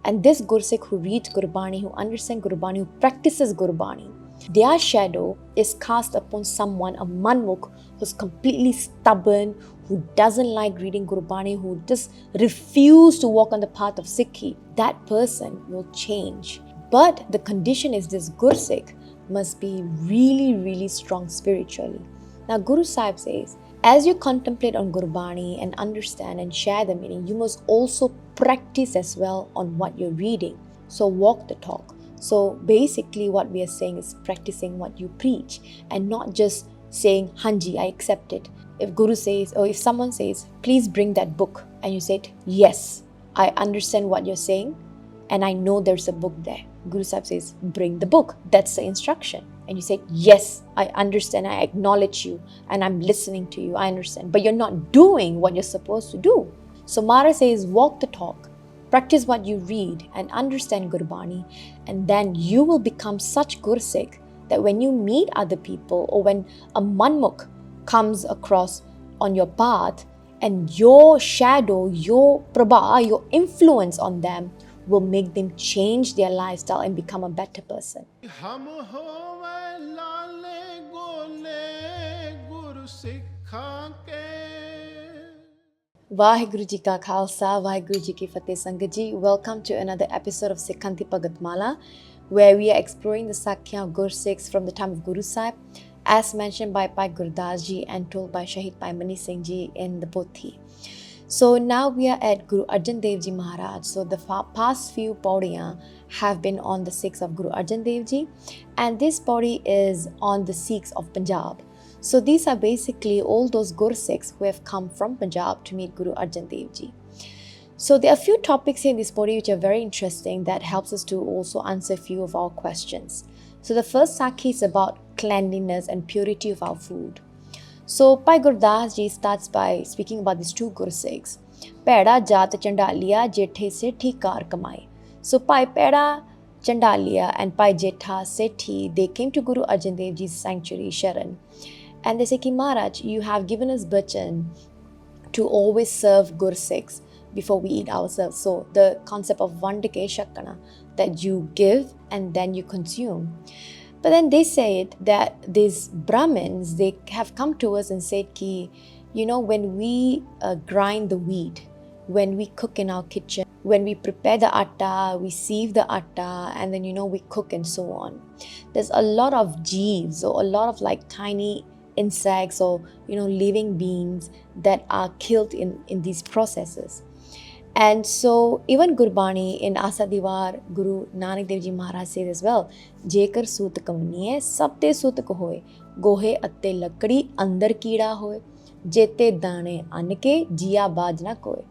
And this Gursikh who reads Gurbani, who understands Gurbani, who practices Gurbani, their shadow is cast upon someone, a manmukh, who's completely stubborn, who doesn't like reading Gurbani, who just refuses to walk on the path of Sikhi. That person will change. But the condition is this Gursikh must be really, really strong spiritually. Now Guru Sahib says, as you contemplate on Gurbani and understand and share the meaning, you must also practice as well on what you're reading. So walk the talk. So basically what we are saying is practicing what you preach and not just saying, Hanji, I accept it. If Guru says, or if someone says, please bring that book, and you said, yes, I understand what you're saying and I know there's a book there. Guru Sahib says, bring the book. That's the instruction. And you say, yes, I understand, I acknowledge you and I'm listening to you, I understand. But you're not doing what you're supposed to do. So Mara says, walk the talk, practice what you read and understand Gurbani, and then you will become such Gursikh that when you meet other people or when a manmukh comes across on your path and your shadow, your prabha, your influence on them will make them change their lifestyle and become a better person. Vaheguru Ji Ka Khalsa, Vaheguru Ji Ki Fateh Sangat Ji. Welcome to another episode of Sikha Di Bhagat Mala, where we are exploring the Sakhi of Gursikhs from the time of Guru Sahib, as mentioned by Bhai Gurdas Ji and told by Shahid Bhai Mani Singh Ji in the Pothi. So now we are at Guru Arjan Dev Ji Maharaj. So the past few paudiyan have been on the Sikhs of Guru Arjan Dev Ji, and this paudi is on the Sikhs of Punjab. So these are basically all those Gursikhs who have come from Punjab to meet Guru Arjan Dev Ji. So there are a few topics in this paudi which are very interesting that helps us to also answer a few of our questions. So the first Sakhi is about cleanliness and purity of our food. So Bhai Gurdas Ji starts by speaking about these two Gursikhs. Peda Jat Chandalia Jethe Sethi Kar Kamai. So Bhai Peda Chandalia and Bhai Jetha Sethi, they came to Guru Arjan Dev Ji's sanctuary, Sharan. And they say, Ki Maharaj, you have given us bachan to always serve Gursikhs before we eat ourselves. So the concept of Vandike Shakana, that you give and then you consume. But then they said that these Brahmins, they have come to us and said, Ki, you know, when we grind the wheat, when we cook in our kitchen, when we prepare the atta, we sieve the atta, and then, you know, we cook and so on. There's a lot of jeeves or a lot of like tiny insects or, you know, living beings that are killed in these processes. And so even Gurbani in Asa Diwar, Guru Nanak Dev Ji Maharaj says as well, Jekar Sut Kamni hai, sabte Sutak hoye, gohe atte lakdi andar keeda hoye, jete dane anke jiya baaj na koye.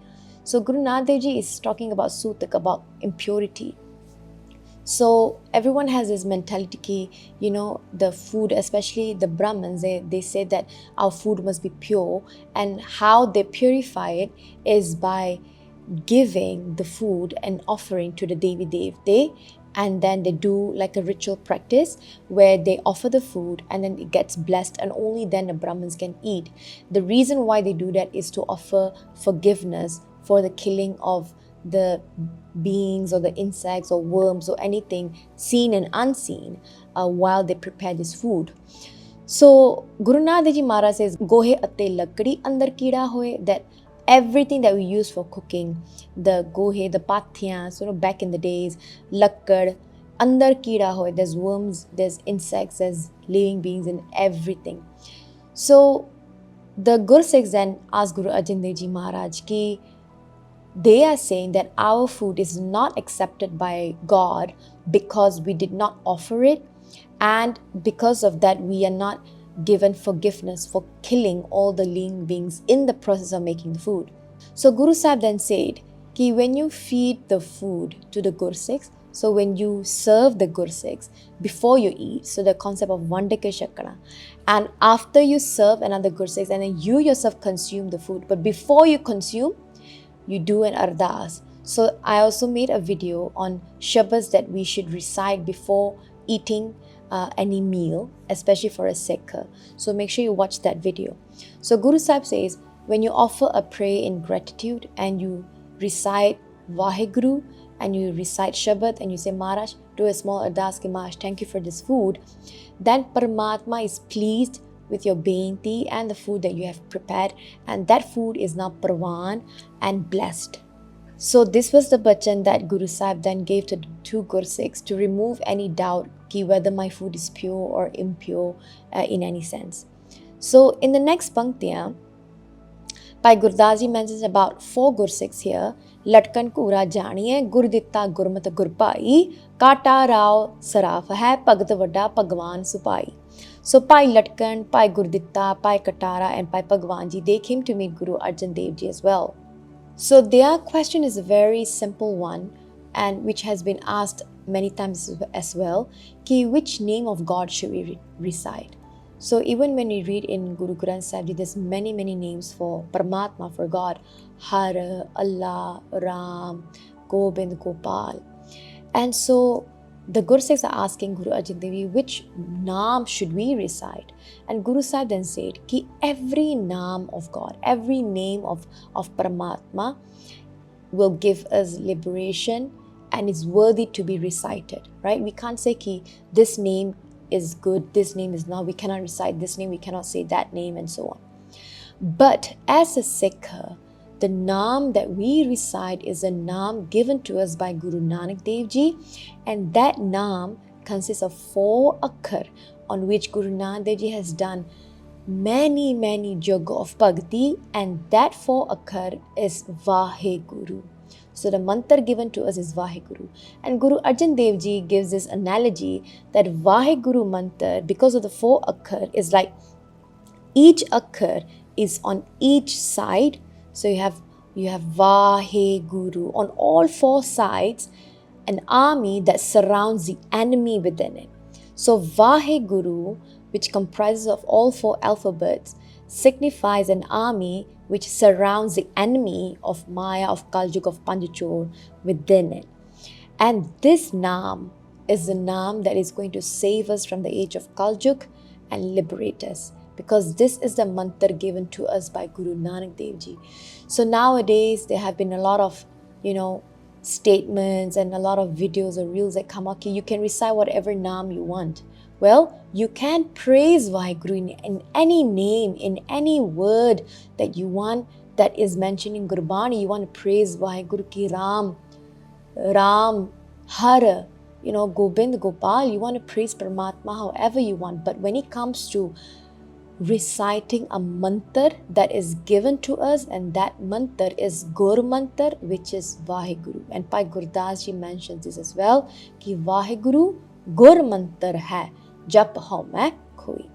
So Guru Nanak Dev Ji is talking about Sutak, about impurity. So everyone has this mentality ki, you know, the food, especially the Brahmins, they say that our food must be pure, and how they purify it is by giving the food and offering to the Devi Devte, and then they do like a ritual practice where they offer the food and then it gets blessed and only then the Brahmins can eat. The reason why they do that is to offer forgiveness for the killing of the beings or the insects or worms or anything seen and unseen while they prepare this food. So Guru Nanak Dev Ji Maharaj says, Gohe atte lakdi andar keeda hoye, that everything that we use for cooking, the gohe, the pathiyas, you know, back in the days, lakkad, andar keeda hoye, there's worms, there's insects, there's living beings and everything. So the Gursikhs then asked Guru Arjan Dev Ji Maharaj ki, they are saying that our food is not accepted by God because we did not offer it, and because of that we are not given forgiveness for killing all the living beings in the process of making the food. So Guru Sahib then said, Ki when you feed the food to the Gursikhs, so when you serve the Gursikhs before you eat, so the concept of Vandike Shakana, and after you serve another Gursikhs and then you yourself consume the food, but before you consume, you do an ardas. So I also made a video on Shabbos that we should recite before eating any meal, especially for a Sikh. So make sure you watch that video. So Guru Sahib says, when you offer a prayer in gratitude and you recite Vaheguru and you recite Shabad and you say, Maharaj, do a small ardas ki Maharaj, thank you for this food, then Paramatma is pleased with your beinti and the food that you have prepared, and that food is now Parwan and blessed. So this was the bachan that Guru Sahib then gave to the two Gursikhs to remove any doubt ki whether my food is pure or impure in any sense. So in the next panktiyan, Bhai Gurdas Ji mentions about 4 Gursikhs here. Latkan kura janiye, gur ditta gurmat gurpai, kata rao saraf hai, Bhagat vada Bhagwan supai. So Bhai Latkan, Bhai Gurditta, Bhai Katara and Bhai Bhagwan Ji, they came to meet Guru Arjan Dev Ji as well. So their question is a very simple one, and which has been asked many times as well, ki which name of God should we recite? So even when we read in Guru Granth Sahib Ji, there's many names for Paramatma, for God, Har, Allah, Ram, Gobind, Gopal. And so the Gursikhs are asking Guru Arjan Dev Ji, which naam should we recite? And Guru Sahib then said, ki every naam of God, every name of Paramatma will give us liberation and is worthy to be recited, right? We can't say ki this name is good, this name is not, we cannot recite this name, we cannot say that name and so on. But as a Sikh, the naam that we recite is a naam given to us by Guru Nanak Dev Ji, and that naam consists of 4 akhar on which Guru Nanak Dev Ji has done many yoga of bhakti, and that 4 akhar is Vaheguru. So the mantra given to us is Vaheguru. And Guru Arjan Dev Ji gives this analogy that Vaheguru mantra, because of the 4 akhar, is like each akhar is on each side. So you have Vaheguru on all 4 sides, an army that surrounds the enemy within it. So Vaheguru, which comprises of all 4 alphabets, signifies an army which surrounds the enemy of Maya, of Kaljug, of Panjachor within it. And this naam is the naam that is going to save us from the age of Kaljug and liberate us, because this is the mantra given to us by Guru Nanak Dev Ji. So nowadays there have been a lot of, statements and a lot of videos or reels that come out. You can recite whatever naam you want. Well, you can praise Vaheguru in any name, in any word that you want that is mentioned in Gurbani. You want to praise Vaheguru ki Ram, Har, Gobind, Gopal. You want to praise Paramatma however you want. But when it comes to reciting a mantra that is given to us, and that mantra is Gur mantra, which is Vaheguru. And Bhai Gurdas Ji mentions this as well, ki Vaheguru Gur mantra hai, jap ho main khoi.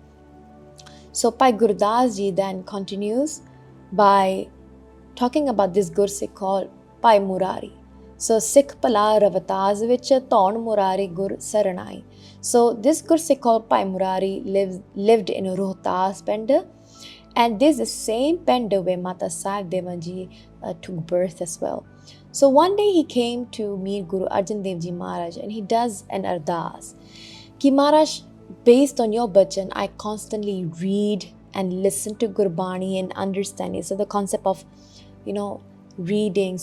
So Bhai Gurdas Ji then continues by talking about this Gursikh called Bhai Murari. So Sikh Pala Ravataz vich Taun Murari Gur Saranai. So this Gursikh called Bhai Murari lived in Rohtas Penda, and this is the same Penda where Mata Sahib Devan Ji took birth as well. So one day he came to meet Guru Arjan Dev Ji Maharaj, and he does an ardas. Ki Maharaj, based on your bachan, I constantly read and listen to Gurbani and understand it. So the concept of, reading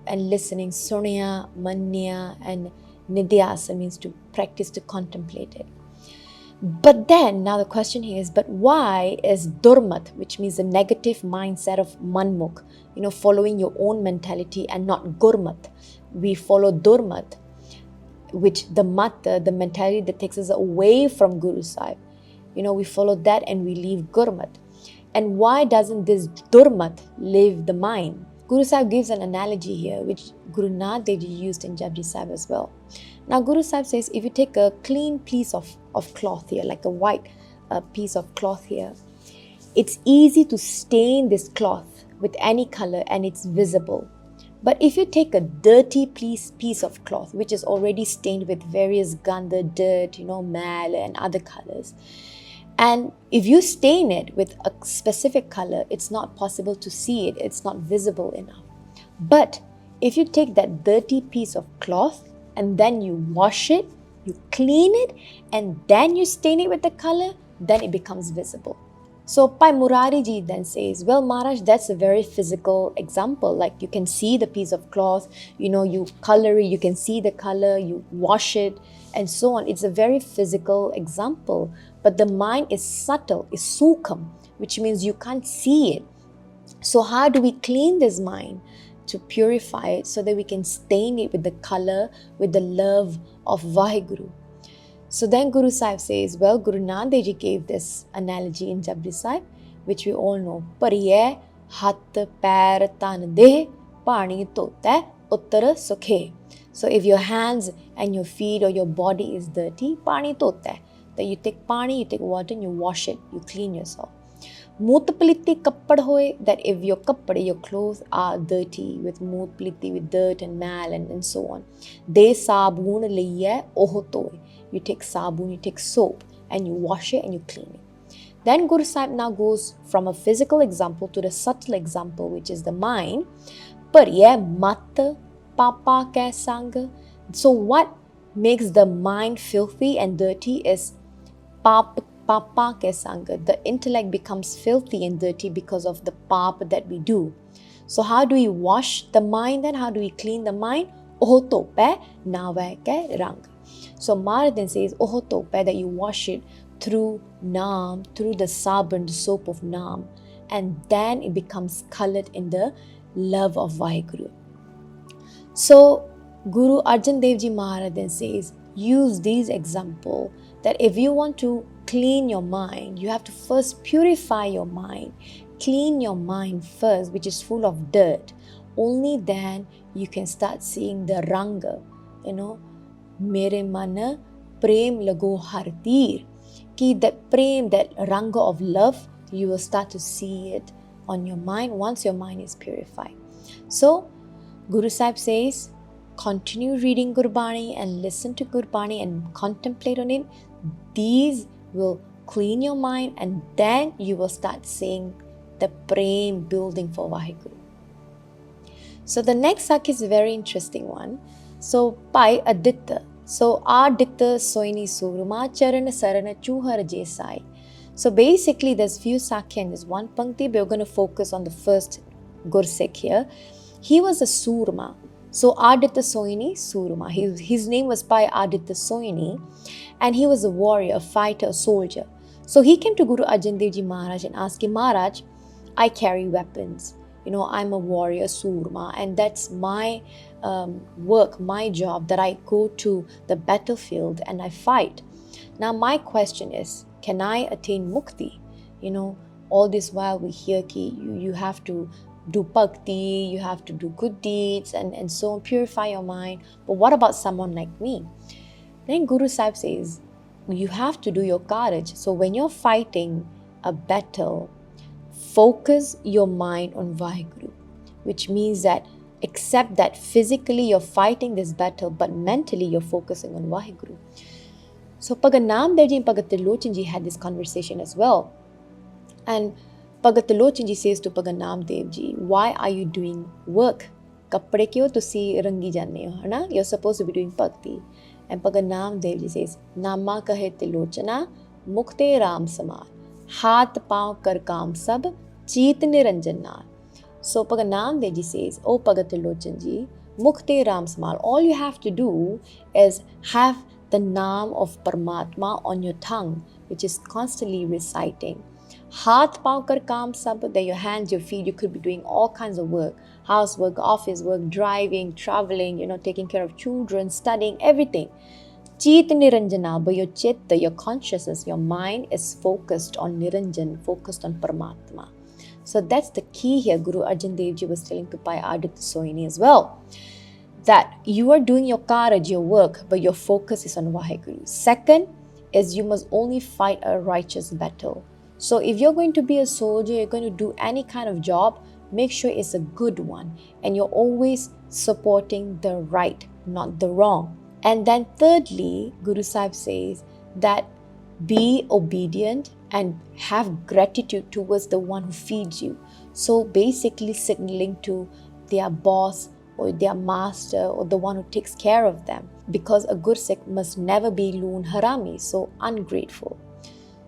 and listening, Sunya, Manya and Nidyasa means to practice, to contemplate it. But then, now the question here is, but why is Durmat, which means the negative mindset of Manmukh, following your own mentality, and not Gurmat? We follow Durmat, which the mentality that takes us away from Guru Sahib. We follow that and we leave Gurmat. And why doesn't this Durmat leave the mind? Guru Sahib gives an analogy here, which Guru Nanak Dev Ji used in Japji Sahib as well. Now Guru Sahib says, if you take a clean piece of cloth here, like a white piece of cloth here, it's easy to stain this cloth with any color and it's visible. But if you take a dirty piece of cloth, which is already stained with various ganda, dirt, mal and other colors, and if you stain it with a specific color, it's not possible to see it, it's not visible enough. But if you take that dirty piece of cloth and then you wash it, you clean it, and then you stain it with the color, then it becomes visible. So Pai Murari Ji then says, well, Maharaj, that's a very physical example. Like you can see the piece of cloth, you color it, you can see the color, you wash it, and so on. It's a very physical example. But the mind is subtle, is sukham, which means you can't see it. So how do we clean this mind to purify it so that we can stain it with the color, with the love of Vaheguru? So then Guru Sahib says, well, Guru Nanak Dev Ji gave this analogy in Japji Sahib, which we all know. Pariye hat pair tan deh pani tote uttar sukhe. So if your hands and your feet or your body is dirty, pani tote. That you take pani, you take water and you wash it, you clean yourself. Mutpaliti kappad hoye, that if your kappade, your clothes are dirty with mutpaliti, with dirt and mal and so on. De saboon liye oho toye. You take sabun, you take soap and you wash it and you clean it. Then Guru Sahib now goes from a physical example to the subtle example, which is the mind. Pariye mat papa ke sang. So what makes the mind filthy and dirty is papa ke sang. The intellect becomes filthy and dirty because of the papa that we do. So how do we wash the mind then? How do we clean the mind? Oho tope nawe ke rang. So Maharaj then says, oho tope, that you wash it through Naam, through the sabun, the soap of Naam, and then it becomes colored in the love of Vaheguru. So Guru Arjan Dev Ji Maharaj then says, use these examples that if you want to clean your mind, you have to first purify your mind, clean your mind first, which is full of dirt. Only then you can start seeing the ranga, Mere man prem lago har tir. Ki that prem, that ranga of love, you will start to see it on your mind once your mind is purified. So Guru Sahib says, continue reading Gurbani and listen to Gurbani and contemplate on it. These will clean your mind and then you will start seeing the prem building for Vaheguru. So the next Sakhi is a very interesting one. So Pai Aditya. So Aditya Soini Suruma Charana Sarana Chuhar Jesai. So basically there's few Sakhi and there's one Pankti, but we're going to focus on the first Gursikh here. He was a Surma. So Aditya Soini Surma. His name was Pai Aditya Soini and he was a warrior, a fighter, a soldier. So he came to Guru Arjan Dev Ji Maharaj and asked him, Maharaj, I carry weapons. I'm a warrior, Surma, and that's my work, my job, that I go to the battlefield and I fight. Now my question is, can I attain mukti? All this while we hear ki you have to do bhakti, you have to do good deeds and so on, purify your mind. But what about someone like me? Then Guru Sahib says, you have to do your courage. So when you're fighting a battle, focus your mind on Vaheguru, which means that accept that physically you're fighting this battle, but mentally you're focusing on Vaheguru. So Bhagat Naam Dev Ji and Bhagat Tirlochan Ji had this conversation as well. And Bhagat Tirlochan Ji says to Bhagat Naam Dev Ji, why are you doing work? Kappade kyo tusi rangi janne ho, na? You're supposed to be doing bhakti. And Bhagat Naam Dev Ji says, Nama kahe Tirlochana, mukte ram samar, hath pav kar kaam sab, cheet niranjan naal. So Bhagat Naam Dev Ji says, oh Bhagat Tirlochan Ji, mukte ram samar, all you have to do is have the Naam of Paramatma on your tongue, which is constantly reciting. Haath pav kar kaam sab, that your hands, your feet, you could be doing all kinds of work, housework, office work, driving, traveling, taking care of children, studying, everything. Cheet niranjana, but your chitta, your consciousness, your mind is focused on Niranjan, focused on Paramatma. So that's the key here. Guru Arjan Dev Ji was telling to Pai Aditya Soini as well, that you are doing your courage, your work, but your focus is on Vaheguru. Second is you must only fight a righteous battle. So if you're going to be a soldier, you're going to do any kind of job, make sure it's a good one. And you're always supporting the right, not the wrong. And then thirdly, Guru Sahib says that be obedient and have gratitude towards the one who feeds you. So basically signaling to their boss or their master or the one who takes care of them. Because a Gursikh must never be loon harami, so ungrateful.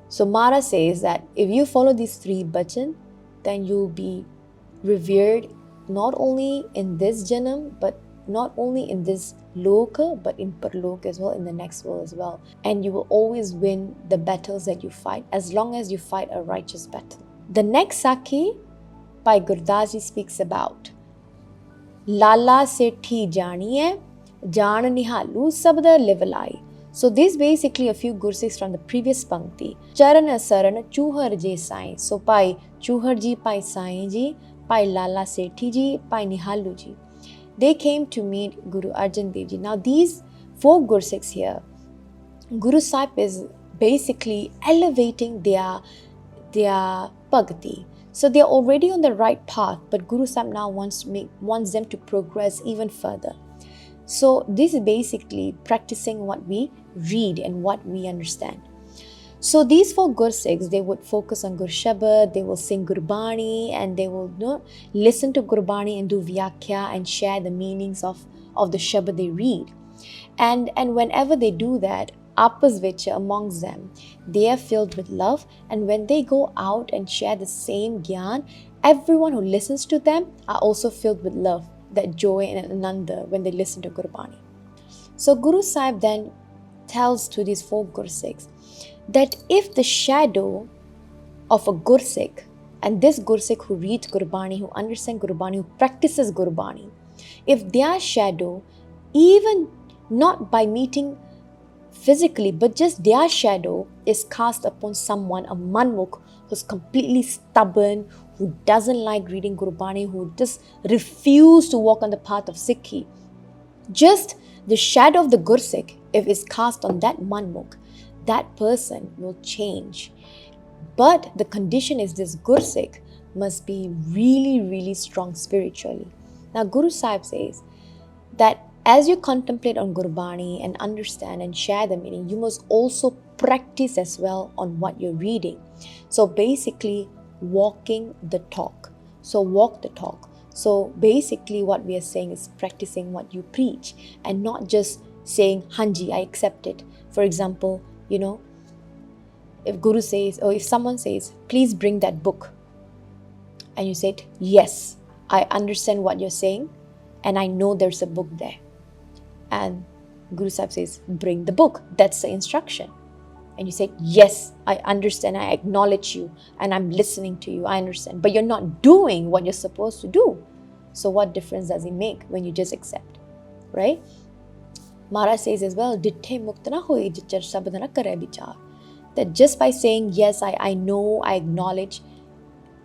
So Mara says that if you follow these 3 bhajan, then you'll be revered not only in this janam, but not only in this loka, but in parloka as well, in the next world as well. And you will always win the battles that you fight, as long as you fight a righteous battle. The next Sakhi, Bhai Gurdas Ji speaks about Lala Sethi Janiye, Jaan Nihalu Sabda Levelai. So this basically a few Gursikhs from the previous Pankti. Charana Sarana Chuhar Je Sai. So Bhai Chuhar Ji, Bhai Sai Ji, Bhai Lala Sethi Ji, Bhai Nihalu Ji. They came to meet Guru Arjan Dev Ji. Now these 4 Gursikhs here, Guru Sahib is basically elevating their Bhakti. So they are already on the right path, but Guru Sahib now wants them to progress even further. So this is basically practicing what we read and what we understand. So these 4 Gursikhs, they would focus on Gur Shabad, they will sing Gurbani, and they will listen to Gurbani and do Vyakhya and share the meanings of the Shabad they read. And whenever they do that, Apas Vicha amongst them, they are filled with love, and when they go out and share the same Gyan, everyone who listens to them are also filled with love, that joy and ananda when they listen to Gurbani. So Guru Sahib then tells to these 4 Gursikhs that if the shadow of a Gursikh, and this Gursikh who reads Gurbani, who understands Gurbani, who practices Gurbani, if their shadow, even not by meeting physically, but just their shadow is cast upon someone, a manmukh, who's completely stubborn, who doesn't like reading Gurbani, who just refuses to walk on the path of Sikhi, just the shadow of the Gursikh, if it's cast on that manmukh, that person will change. But the condition is this Gursikh must be really, really strong spiritually. Now Guru Sahib says that as you contemplate on Gurbani and understand and share the meaning, you must also practice as well on what you're reading. So basically, walking the talk. So walk the talk. So basically what we are saying is practicing what you preach and not just saying, Hanji, I accept it. For example, if Guru says, or if someone says, please bring that book. And you said, yes, I understand what you're saying and I know there's a book there. And Guru Sahib says, bring the book. That's the instruction. And you say, yes, I understand. I acknowledge you and I'm listening to you. I understand. But you're not doing what you're supposed to do. So what difference does it make when you just accept? Right? Mara says as well, that just by saying, yes, I know, I acknowledge,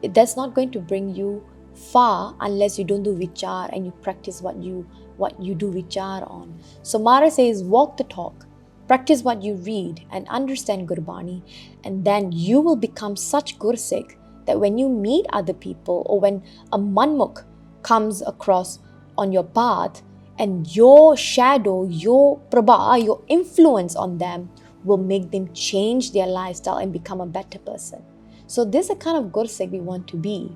that's not going to bring you far unless you don't do vichar and you practice what you do vichar on. So Mara says, walk the talk, practice what you read and understand Gurbani, and then you will become such Gursikh that when you meet other people or when a manmukh comes across on your path, and your shadow, your prabha, your influence on them will make them change their lifestyle and become a better person. So this is a kind of Gursikh we want to be.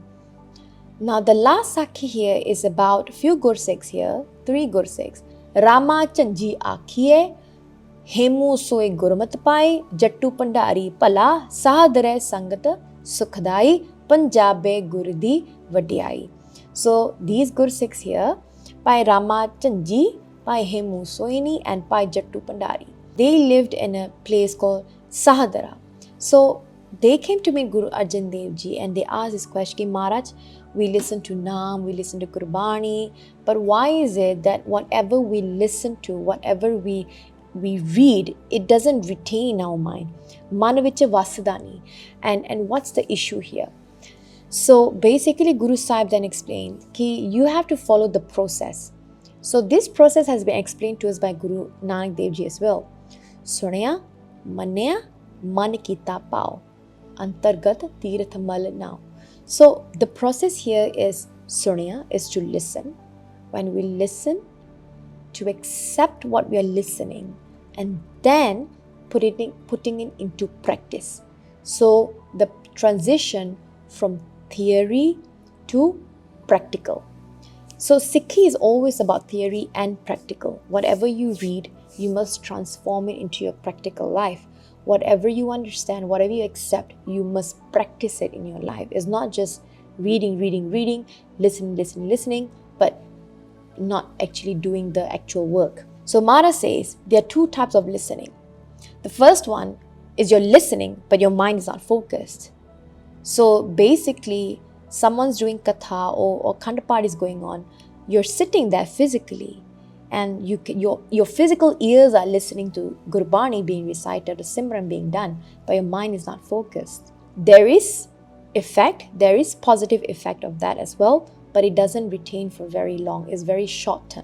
Now the last Sakhi here is about few Gursikhs here, 3 Gursikhs. Rama Chanji Akhiye, Hemu Soe Gurmat Pai, Jattu Pandari Pala, Sahadare Sangat Sukhadai, Punjabe Gurdi Vadiai. So these Gursikhs here, Pai Rama Chanji, Pai Hemu Soini and Pai Jattu Pandari. They lived in a place called Sahadara. So they came to meet Guru Arjan Dev Ji and they asked this question, Maharaj, we listen to Naam, we listen to Gurbani, but why is it that whatever we listen to, whatever we read, it doesn't retain in our mind? Manavicha Vasadani. And what's the issue here? So basically Guru Sahib then explained that you have to follow the process. So this process has been explained to us by Guru Nanak Dev Ji as well. Sunaya, Manaya, Man Kita Pao, Antargat Tirth Mal Now. So the process here is Sunaya, is to listen. When we listen, to accept what we are listening and then putting it into practice. So the transition from theory to practical. So Sikhi is always about theory and practical. Whatever you read, you must transform it into your practical life. whatever you understand, whatever you accept, you must practice it in your life. It's not just reading, listening, but not actually doing the actual work. So Mara says there are two types of listening. The first one is you're listening, but your mind is not focused. So basically, someone's doing katha or khandapad is going on. You're sitting there physically, and your physical ears are listening to Gurbani being recited or Simran being done, but your mind is not focused. There is positive effect of that as well, but it doesn't retain for very long. It's very short term.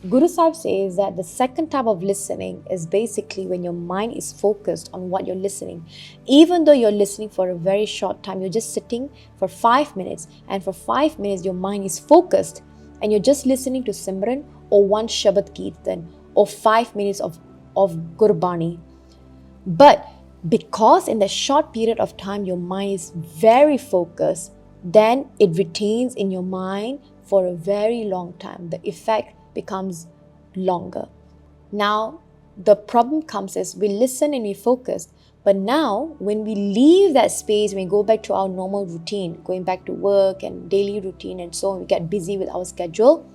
Guru Sahib says that the second type of listening is basically when your mind is focused on what you're listening. Even though you're listening for a very short time, you're just sitting for 5 minutes, and for 5 minutes your mind is focused and you're just listening to Simran or one Shabad Kirtan or 5 minutes of Gurbani. But because in the short period of time your mind is very focused, then it retains in your mind for a very long time. The effect becomes longer. Now, the problem comes is we listen and we focus, but now when we leave that space, when we go back to our normal routine, going back to work and daily routine and so on, we get busy with our schedule,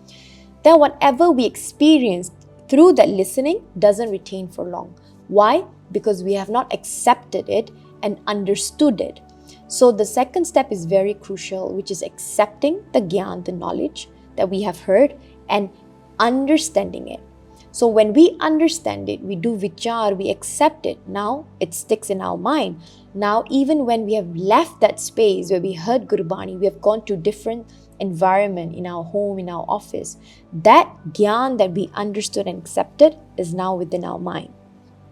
then whatever we experience through that listening doesn't retain for long. Why? Because we have not accepted it and understood it. So the second step is very crucial, which is accepting the gyan, the knowledge that we have heard, and understanding it. So when we understand it, we do vichar, we accept it. Now it sticks in our mind. Now even when we have left that space where we heard Gurbani, we have gone to different environment in our home, in our office, that gyan that we understood and accepted is now within our mind.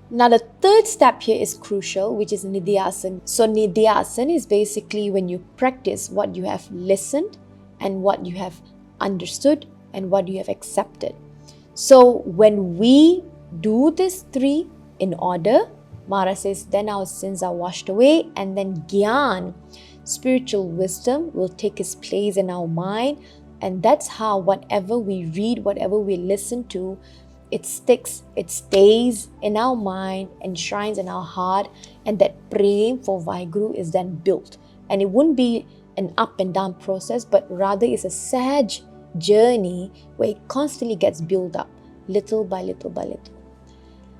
Now the third step here is crucial, which is Nidhyasana. So Nidhyasana is basically when you practice what you have listened and what you have understood and what you have accepted. So when we do these three in order, Mara says, then our sins are washed away, and then Gyan, spiritual wisdom, will take its place in our mind. And that's how whatever we read, whatever we listen to, it sticks, it stays in our mind, enshrines in our heart, and that prem for Vaheguru is then built. And it wouldn't be an up and down process, but rather it's a sahaj journey where it constantly gets built up, little by little by little.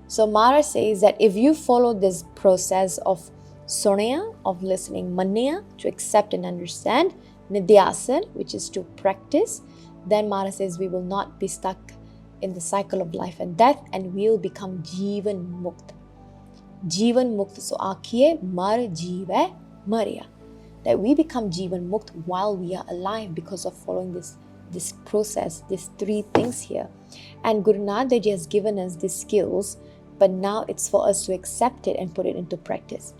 So Mara says that if you follow this process of sonaya, of listening, manaya, to accept and understand, nidhyasana, which is to practice, then Mara says we will not be stuck in the cycle of life and death, and we will become Jivan Mukt. Jivan Mukt, so akhiye mar jeeva marya. That we become Jivan Mukt while we are alive because of following this process, these three things here. And Guru Nanak Dev Ji has given us these skills, but now it's for us to accept it and put it into practice.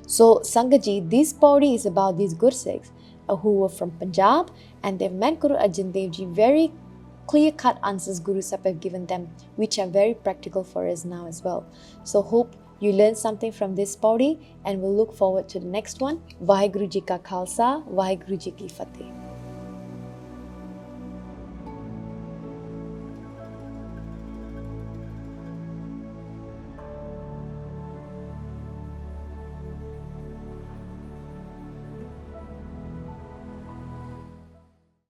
So Sangaji, this pauri is about these Gursikhs who were from Punjab, and they've met Guru Arjan Dev Ji. Very clear-cut answers Guru Sahib have given them, which are very practical for us now as well. So hope you learned something from this pauri, and we'll look forward to the next one. Vaheguru Ji Ka Khalsa, Vaheguru Ji Ki Fateh.